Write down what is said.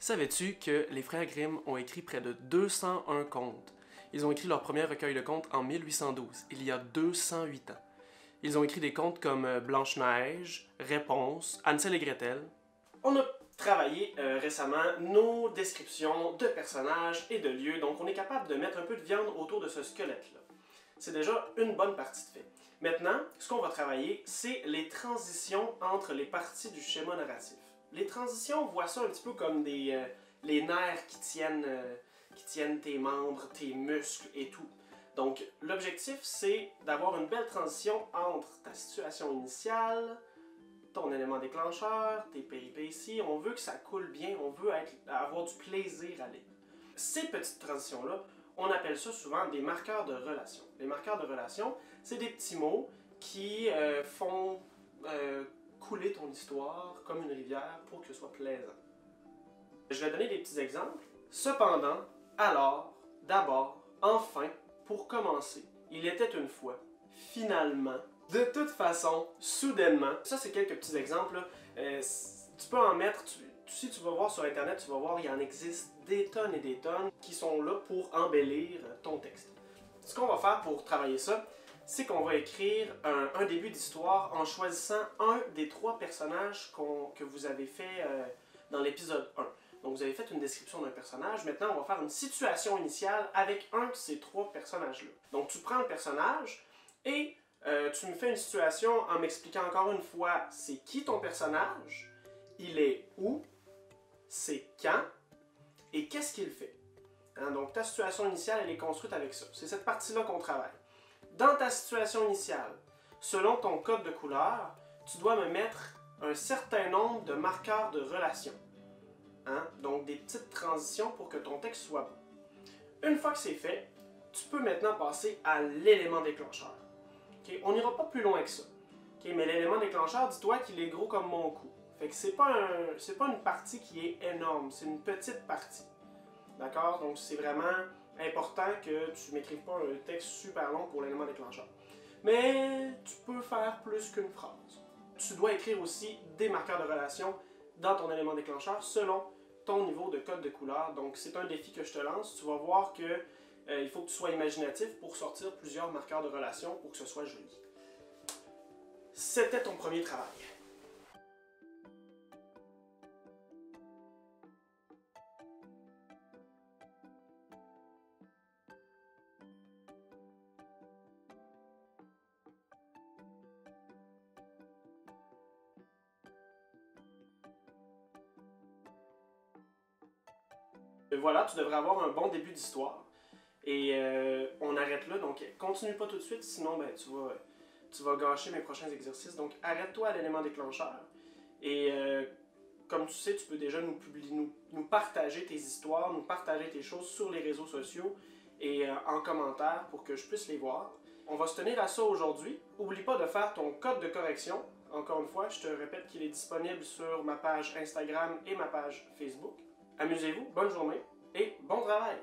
Savais-tu que les frères Grimm ont écrit près de 201 contes? Ils ont écrit leur premier recueil de contes en 1812, il y a 208 ans. Ils ont écrit des contes comme Blanche-Neige, Réponse, Hansel et Gretel. On a travaillé récemment nos descriptions de personnages et de lieux, donc on est capable de mettre un peu de viande autour de ce squelette-là. C'est déjà une bonne partie de fait. Maintenant, ce qu'on va travailler, c'est les transitions entre les parties du schéma narratif. Les transitions, on voit ça un petit peu comme les nerfs qui tiennent tes membres, tes muscles et tout. Donc, l'objectif, c'est d'avoir une belle transition entre ta situation initiale, ton élément déclencheur, tes péripéties. On veut que ça coule bien, on veut avoir du plaisir à lire. Ces petites transitions-là, on appelle ça souvent des marqueurs de relation. Les marqueurs de relation, c'est des petits mots qui font couler ton histoire comme une rivière pour que ce soit plaisant. Je vais donner des petits exemples. Cependant, alors, d'abord, enfin, pour commencer, il était une fois, finalement, de toute façon, soudainement. Ça, c'est quelques petits exemples. Tu peux en mettre, si tu vas voir sur Internet, tu vas voir, il y en existe des tonnes et des tonnes qui sont là pour embellir ton texte. Ce qu'on va faire pour travailler ça, c'est qu'on va écrire un début d'histoire en choisissant un des trois personnages que vous avez fait dans l'épisode 1. Donc vous avez fait une description d'un personnage, maintenant on va faire une situation initiale avec un de ces trois personnages-là. Donc tu prends le personnage et tu me fais une situation en m'expliquant encore une fois c'est qui ton personnage, il est où, c'est quand et qu'est-ce qu'il fait. Hein, donc ta situation initiale elle est construite avec ça. C'est cette partie-là qu'on travaille. Dans ta situation initiale, selon ton code de couleur, tu dois me mettre un certain nombre de marqueurs de relation. Hein? Donc des petites transitions pour que ton texte soit beau. Une fois que c'est fait, tu peux maintenant passer à l'élément déclencheur. Okay? On n'ira pas plus loin que ça. Okay? Mais l'élément déclencheur, dis-toi qu'il est gros comme mon cou. Fait que c'est pas une partie qui est énorme, c'est une petite partie. D'accord? Donc c'est vraiment important que tu m'écrives pas un texte super long pour l'élément déclencheur. Mais tu peux faire plus qu'une phrase. Tu dois écrire aussi des marqueurs de relation dans ton élément déclencheur selon ton niveau de code de couleur. Donc c'est un défi que je te lance. Tu vas voir que il faut que tu sois imaginatif pour sortir plusieurs marqueurs de relation pour que ce soit joli. C'était ton premier travail. Voilà, tu devrais avoir un bon début d'histoire. Et on arrête là, donc continue pas tout de suite, sinon ben, tu vas gâcher mes prochains exercices. Donc arrête-toi à l'élément déclencheur. Et comme tu sais, tu peux déjà nous partager tes histoires, nous partager tes choses sur les réseaux sociaux et en commentaire pour que je puisse les voir. On va se tenir à ça aujourd'hui. N'oublie pas de faire ton code de correction. Encore une fois, je te répète qu'il est disponible sur ma page Instagram et ma page Facebook. Amusez-vous, bonne journée et bon travail!